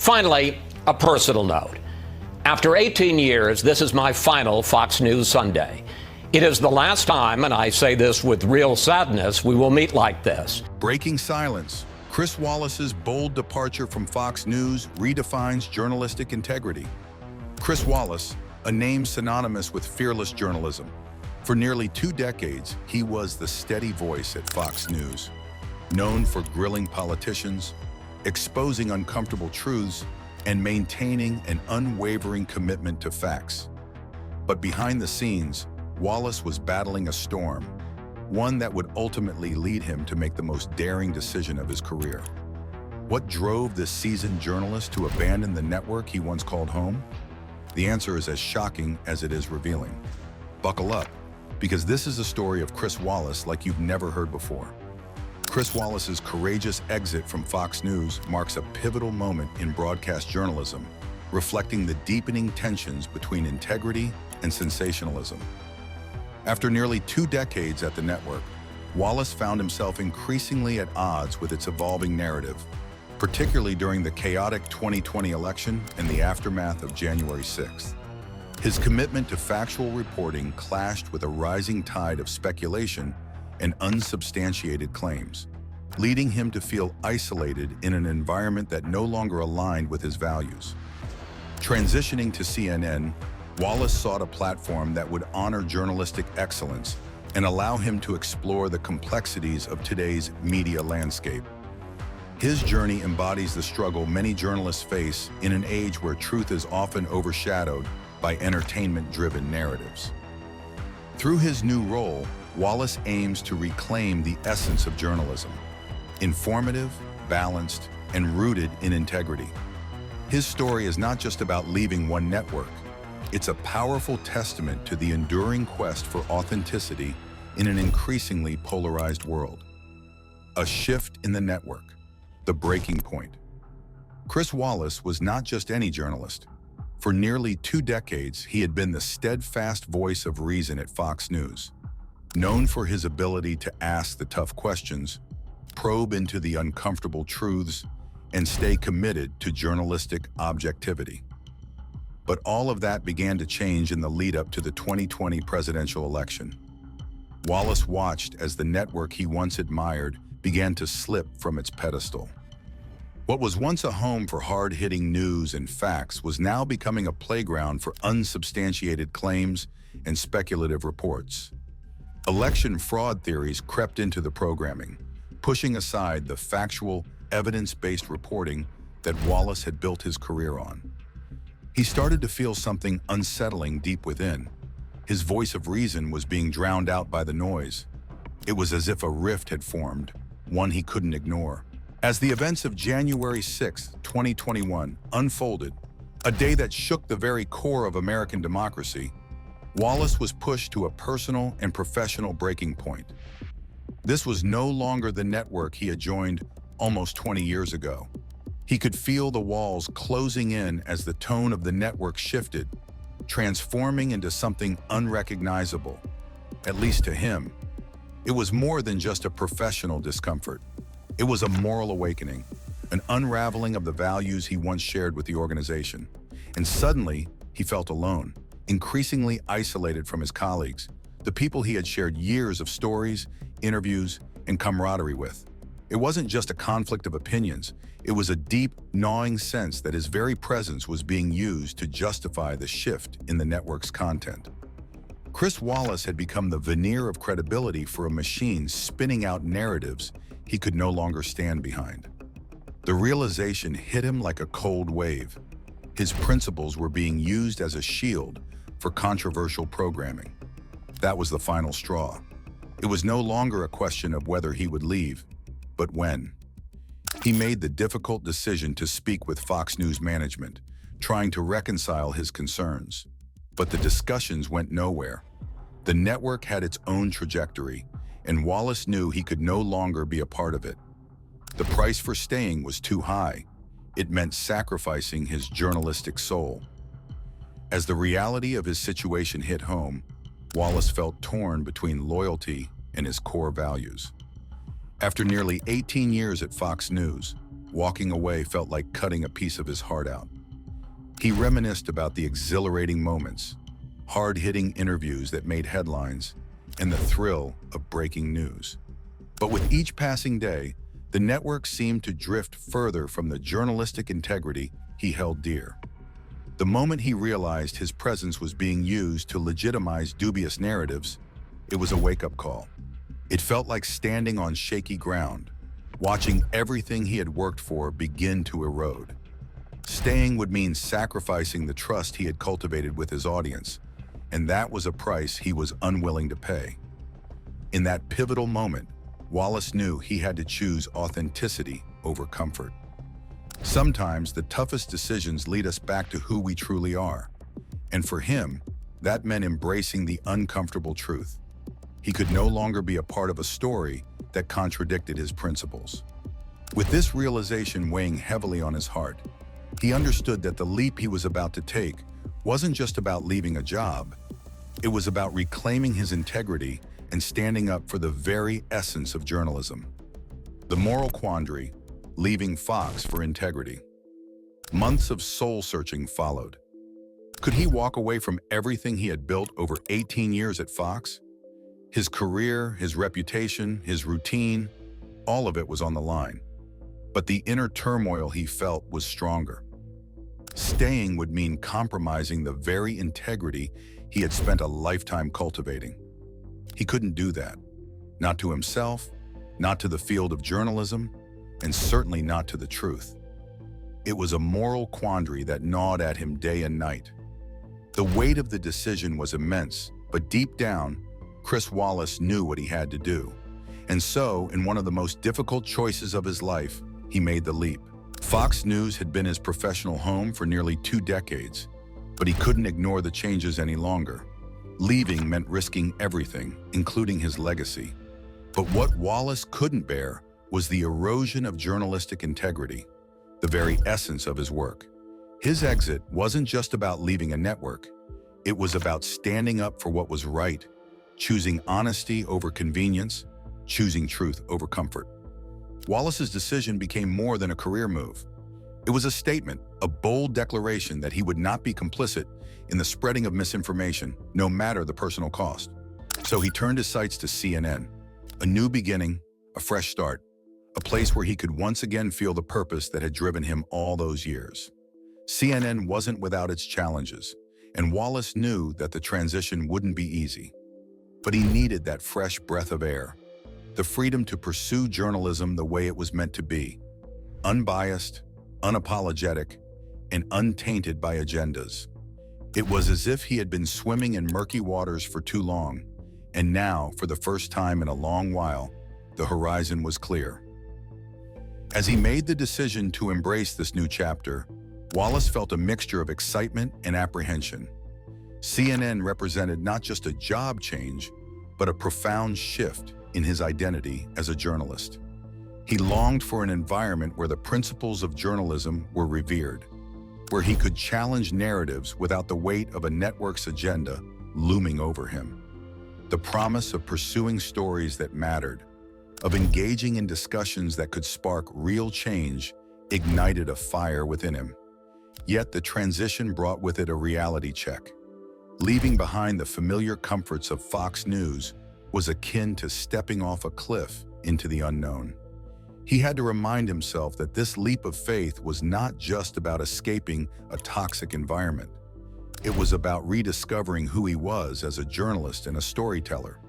Finally, a personal note. After 18 years, this is my final Fox News Sunday. It is the last time, and I say this with real sadness, we will meet like this. Breaking silence. Chris Wallace's bold departure from Fox News redefines journalistic integrity. Chris Wallace, a name synonymous with fearless journalism. For nearly 2 decades, he was the steady voice at Fox News, known for grilling politicians, exposing uncomfortable truths, and maintaining an unwavering commitment to facts. But behind the scenes, Wallace was battling a storm, one that would ultimately lead him to make the most daring decision of his career. What drove this seasoned journalist to abandon the network he once called home? The answer is as shocking as it is revealing. Buckle up, because this is a story of Chris Wallace like you've never heard before. Chris Wallace's courageous exit from Fox News marks a pivotal moment in broadcast journalism, reflecting the deepening tensions between integrity and sensationalism. After nearly 2 decades at the network, Wallace found himself increasingly at odds with its evolving narrative, particularly during the chaotic 2020 election and the aftermath of January 6th. His commitment to factual reporting clashed with a rising tide of speculation and unsubstantiated claims, leading him to feel isolated in an environment that no longer aligned with his values. Transitioning to CNN, Wallace sought a platform that would honor journalistic excellence and allow him to explore the complexities of today's media landscape. His journey embodies the struggle many journalists face in an age where truth is often overshadowed by entertainment-driven narratives. Through his new role, Wallace aims to reclaim the essence of journalism: informative, balanced, and rooted in integrity. His story is not just about leaving one network. It's a powerful testament to the enduring quest for authenticity in an increasingly polarized world. A shift in the network, the breaking point. Chris Wallace was not just any journalist. For nearly 2 decades, he had been the steadfast voice of reason at Fox News. Known for his ability to ask the tough questions, probe into the uncomfortable truths, and stay committed to journalistic objectivity. But all of that began to change in the lead-up to the 2020 presidential election. Wallace watched as the network he once admired began to slip from its pedestal. What was once a home for hard-hitting news and facts was now becoming a playground for unsubstantiated claims and speculative reports. Election fraud theories crept into the programming, pushing aside the factual, evidence-based reporting that Wallace had built his career on. He started to feel something unsettling deep within. His voice of reason was being drowned out by the noise. It was as if a rift had formed, one he couldn't ignore. As the events of January 6, 2021 unfolded, a day that shook the very core of American democracy, Wallace was pushed to a personal and professional breaking point. This was no longer the network he had joined almost 20 years ago. He could feel the walls closing in as the tone of the network shifted, transforming into something unrecognizable, at least to him. It was more than just a professional discomfort. It was a moral awakening, an unraveling of the values he once shared with the organization. And suddenly, he felt alone, increasingly isolated from his colleagues, the people he had shared years of stories, interviews, and camaraderie with. It wasn't just a conflict of opinions. It was a deep, gnawing sense that his very presence was being used to justify the shift in the network's content. Chris Wallace had become the veneer of credibility for a machine spinning out narratives he could no longer stand behind. The realization hit him like a cold wave. His principles were being used as a shield for controversial programming. That was the final straw. It was no longer a question of whether he would leave, but when. He made the difficult decision to speak with Fox News management, trying to reconcile his concerns. But the discussions went nowhere. The network had its own trajectory, and Wallace knew he could no longer be a part of it. The price for staying was too high. It meant sacrificing his journalistic soul. As the reality of his situation hit home, Wallace felt torn between loyalty and his core values. After nearly 18 years at Fox News, Walking away felt like cutting a piece of his heart out. He reminisced about the exhilarating moments, hard-hitting interviews that made headlines, and the thrill of breaking news. But with each passing day, the network seemed to drift further from the journalistic integrity he held dear. The moment he realized his presence was being used to legitimize dubious narratives, it was a wake-up call. It felt like standing on shaky ground, watching everything he had worked for begin to erode. Staying would mean sacrificing the trust he had cultivated with his audience, and that was a price he was unwilling to pay. In that pivotal moment, Wallace knew he had to choose authenticity over comfort. Sometimes the toughest decisions lead us back to who we truly are, and for him, that meant embracing the uncomfortable truth. He could no longer be a part of a story that contradicted his principles. With this realization weighing heavily on his heart, he understood that the leap he was about to take wasn't just about leaving a job. It was about reclaiming his integrity and standing up for the very essence of journalism. The moral quandary, leaving Fox for integrity. Months of soul-searching followed. Could he walk away from everything he had built over 18 years at Fox? His career, his reputation, his routine, all of it was on the line. But the inner turmoil he felt was stronger. Staying would mean compromising the very integrity he had spent a lifetime cultivating. He couldn't do that. Not to himself, not to the field of journalism, and certainly not to the truth. It was a moral quandary that gnawed at him day and night. The weight of the decision was immense, but deep down, Chris Wallace knew what he had to do. And so, in one of the most difficult choices of his life, he made the leap. Fox News had been his professional home for nearly 2 decades, but he couldn't ignore the changes any longer. Leaving meant risking everything, including his legacy. But what Wallace couldn't bear was the erosion of journalistic integrity, the very essence of his work. His exit wasn't just about leaving a network. It was about standing up for what was right, choosing honesty over convenience, choosing truth over comfort. Wallace's decision became more than a career move. It was a statement, a bold declaration that he would not be complicit in the spreading of misinformation, no matter the personal cost. So he turned his sights to CNN, a new beginning, a fresh start, a place where he could once again feel the purpose that had driven him all those years. CNN wasn't without its challenges, and Wallace knew that the transition wouldn't be easy. But he needed that fresh breath of air, the freedom to pursue journalism the way it was meant to be, unbiased, unapologetic, and untainted by agendas. It was as if he had been swimming in murky waters for too long, and now, for the first time in a long while, the horizon was clear. As he made the decision to embrace this new chapter, Wallace felt a mixture of excitement and apprehension. CNN represented not just a job change, but a profound shift in his identity as a journalist. He longed for an environment where the principles of journalism were revered, where he could challenge narratives without the weight of a network's agenda looming over him. The promise of pursuing stories that mattered, of engaging in discussions that could spark real change, ignited a fire within him. Yet the transition brought with it a reality check. Leaving behind the familiar comforts of Fox News was akin to stepping off a cliff into the unknown. He had to remind himself that this leap of faith was not just about escaping a toxic environment. It was about rediscovering who he was as a journalist and a storyteller.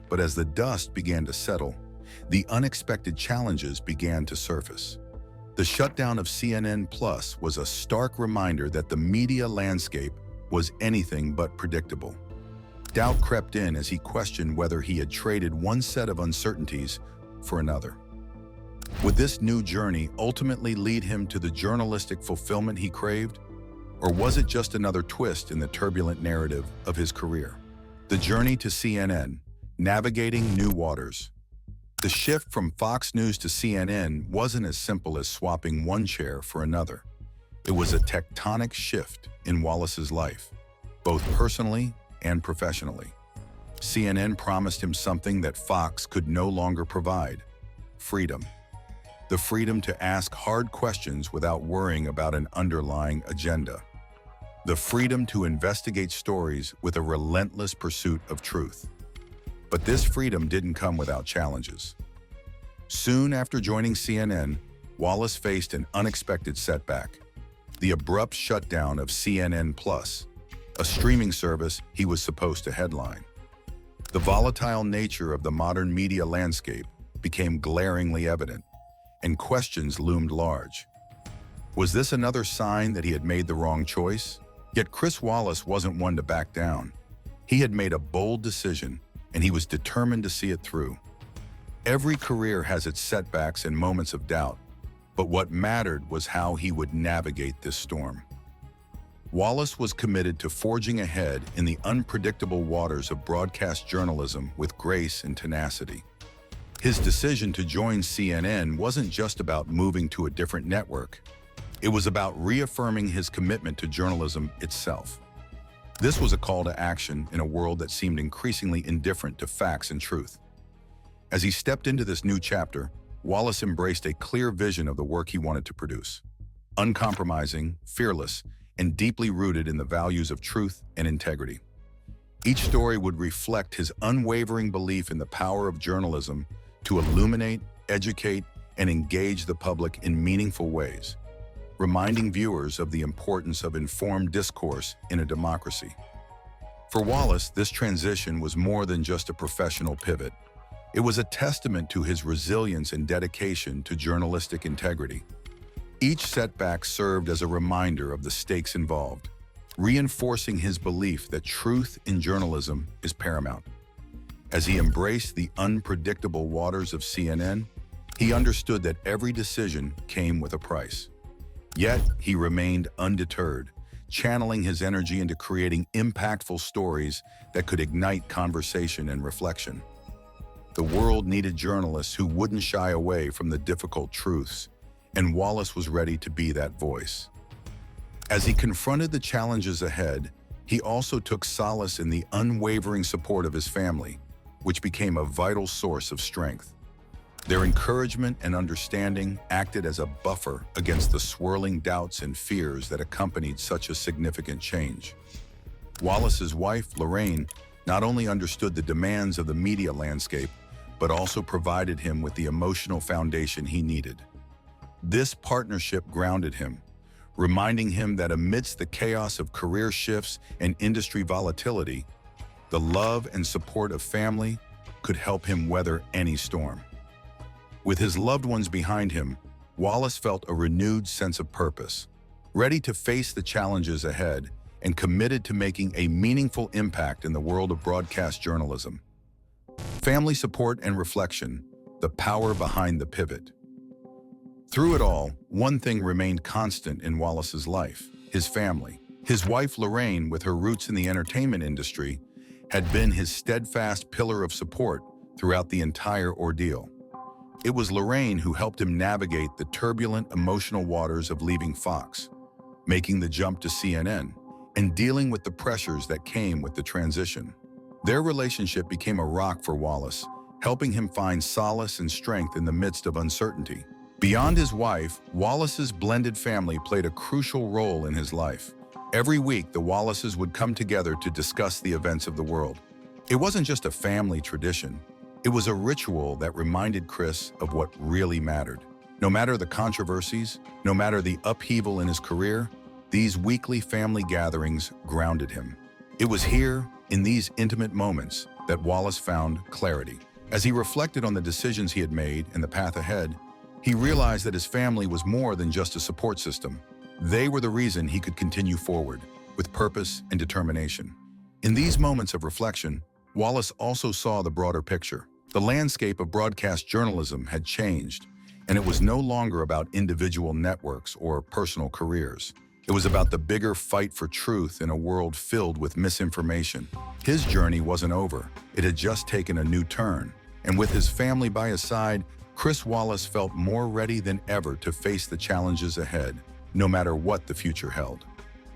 But as the dust began to settle, the unexpected challenges began to surface. The shutdown of CNN Plus was a stark reminder that the media landscape was anything but predictable. Doubt crept in as he questioned whether he had traded one set of uncertainties for another. Would this new journey ultimately lead him to the journalistic fulfillment he craved? Or was it just another twist in the turbulent narrative of his career? The journey to CNN, navigating new waters. The shift from Fox News to CNN wasn't as simple as swapping one chair for another. It was a tectonic shift in Wallace's life, both personally and professionally. CNN promised him something that Fox could no longer provide: freedom. the freedom to ask hard questions without worrying about an underlying agenda, the freedom to investigate stories with a relentless pursuit of truth. But this freedom didn't come without challenges. Soon after joining CNN, Wallace faced an unexpected setback: the abrupt shutdown of CNN Plus, a streaming service he was supposed to headline. The volatile nature of the modern media landscape became glaringly evident, and questions loomed large. Was this another sign that he had made the wrong choice? Yet Chris Wallace wasn't one to back down. He had made a bold decision, and he was determined to see it through. Every career has its setbacks and moments of doubt, but what mattered was how he would navigate this storm. Wallace was committed to forging ahead in the unpredictable waters of broadcast journalism with grace and tenacity. His decision to join CNN wasn't just about moving to a different network. It was about reaffirming his commitment to journalism itself. This was a call to action in a world that seemed increasingly indifferent to facts and truth. As he stepped into this new chapter, Wallace embraced a clear vision of the work he wanted to produce: uncompromising, fearless, and deeply rooted in the values of truth and integrity. Each story would reflect his unwavering belief in the power of journalism to illuminate, educate, and engage the public in meaningful ways, reminding viewers of the importance of informed discourse in a democracy. For Wallace, this transition was more than just a professional pivot. It was a testament to his resilience and dedication to journalistic integrity. Each setback served as a reminder of the stakes involved, reinforcing his belief that truth in journalism is paramount. As he embraced the unpredictable waters of CNN, he understood that every decision came with a price. Yet, he remained undeterred, channeling his energy into creating impactful stories that could ignite conversation and reflection. The world needed journalists who wouldn't shy away from the difficult truths, and Wallace was ready to be that voice. As he confronted the challenges ahead, he also took solace in the unwavering support of his family, which became a vital source of strength. Their encouragement and understanding acted as a buffer against the swirling doubts and fears that accompanied such a significant change. Wallace's wife, Lorraine, not only understood the demands of the media landscape, but also provided him with the emotional foundation he needed. This partnership grounded him, reminding him that amidst the chaos of career shifts and industry volatility, the love and support of family could help him weather any storm. With his loved ones behind him, Wallace felt a renewed sense of purpose, ready to face the challenges ahead and committed to making a meaningful impact in the world of broadcast journalism. Family support and reflection, the power behind the pivot. Through it all, one thing remained constant in Wallace's life: his family. His wife, Lorraine, with her roots in the entertainment industry, had been his steadfast pillar of support throughout the entire ordeal. It was Lorraine who helped him navigate the turbulent, emotional waters of leaving Fox, making the jump to CNN, and dealing with the pressures that came with the transition. Their relationship became a rock for Wallace, helping him find solace and strength in the midst of uncertainty. Beyond his wife, Wallace's blended family played a crucial role in his life. Every week, the Wallaces would come together to discuss the events of the world. It wasn't just a family tradition. It was a ritual that reminded Chris of what really mattered. No matter the controversies, no matter the upheaval in his career, these weekly family gatherings grounded him. It was here, in these intimate moments, that Wallace found clarity. As he reflected on the decisions he had made and the path ahead, he realized that his family was more than just a support system. They were the reason he could continue forward, with purpose and determination. In these moments of reflection, Wallace also saw the broader picture. The landscape of broadcast journalism had changed, and it was no longer about individual networks or personal careers. It was about the bigger fight for truth in a world filled with misinformation. His journey wasn't over. It had just taken a new turn, and with his family by his side, Chris Wallace felt more ready than ever to face the challenges ahead, no matter what the future held.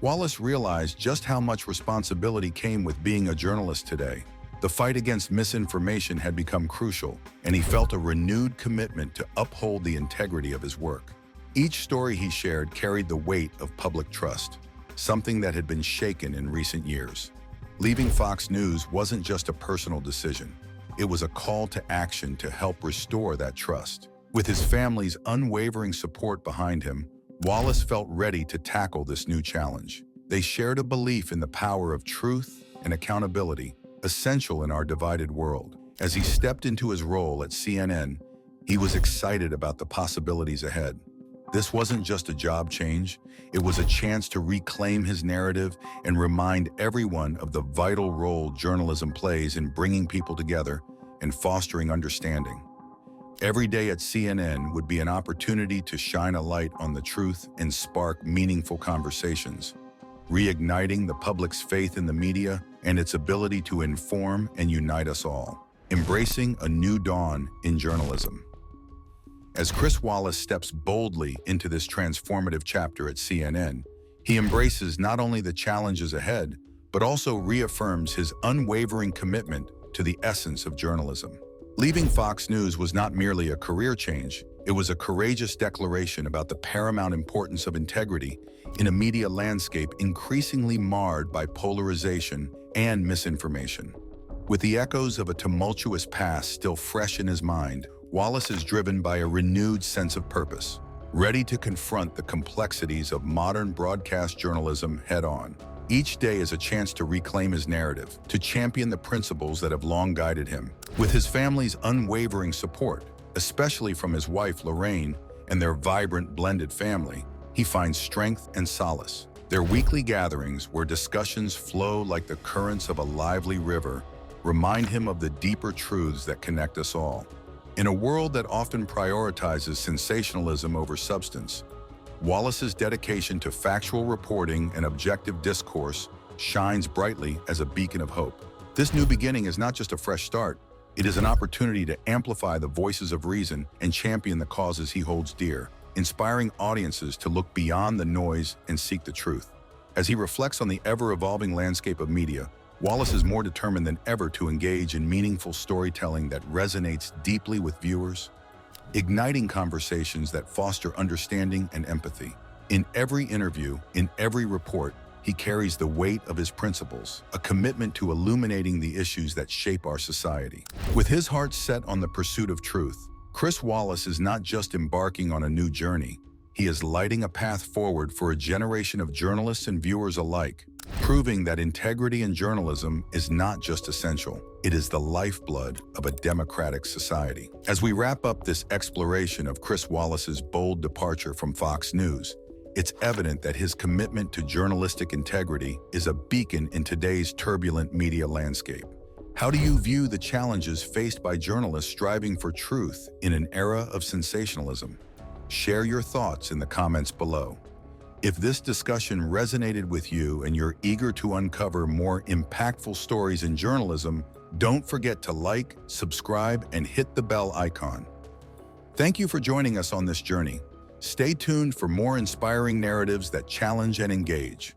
Wallace realized just how much responsibility came with being a journalist today. The fight against misinformation had become crucial, and he felt a renewed commitment to uphold the integrity of his work. Each story he shared carried the weight of public trust, something that had been shaken in recent years. Leaving Fox News wasn't just a personal decision. It was a call to action to help restore that trust. With his family's unwavering support behind him, Wallace felt ready to tackle this new challenge. They shared a belief in the power of truth and accountability, essential in our divided world. As he stepped into his role at CNN, he was excited about the possibilities ahead. This wasn't just a job change, it was a chance to reclaim his narrative and remind everyone of the vital role journalism plays in bringing people together and fostering understanding. Every day at CNN would be an opportunity to shine a light on the truth and spark meaningful conversations, reigniting the public's faith in the media and its ability to inform and unite us all, embracing a new dawn in journalism. As Chris Wallace steps boldly into this transformative chapter at CNN, he embraces not only the challenges ahead, but also reaffirms his unwavering commitment to the essence of journalism. Leaving Fox News was not merely a career change, it was a courageous declaration about the paramount importance of integrity in a media landscape increasingly marred by polarization and misinformation. With the echoes of a tumultuous past still fresh in his mind, Wallace is driven by a renewed sense of purpose, ready to confront the complexities of modern broadcast journalism head-on. Each day is a chance to reclaim his narrative, to champion the principles that have long guided him. With his family's unwavering support, especially from his wife Lorraine and their vibrant blended family, he finds strength and solace. Their weekly gatherings, where discussions flow like the currents of a lively river, remind him of the deeper truths that connect us all. In a world that often prioritizes sensationalism over substance, Wallace's dedication to factual reporting and objective discourse shines brightly as a beacon of hope. This new beginning is not just a fresh start, it is an opportunity to amplify the voices of reason and champion the causes he holds dear, inspiring audiences to look beyond the noise and seek the truth. As he reflects on the ever-evolving landscape of media, Wallace is more determined than ever to engage in meaningful storytelling that resonates deeply with viewers, igniting conversations that foster understanding and empathy. In every interview, in every report, he carries the weight of his principles, a commitment to illuminating the issues that shape our society. With his heart set on the pursuit of truth, Chris Wallace is not just embarking on a new journey, he is lighting a path forward for a generation of journalists and viewers alike, proving that integrity in journalism is not just essential, it is the lifeblood of a democratic society. As we wrap up this exploration of Chris Wallace's bold departure from Fox News, it's evident that his commitment to journalistic integrity is a beacon in today's turbulent media landscape. How do you view the challenges faced by journalists striving for truth in an era of sensationalism? Share your thoughts in the comments below. If this discussion resonated with you and you're eager to uncover more impactful stories in journalism, don't forget to like, subscribe, and hit the bell icon. Thank you for joining us on this journey. Stay tuned for more inspiring narratives that challenge and engage.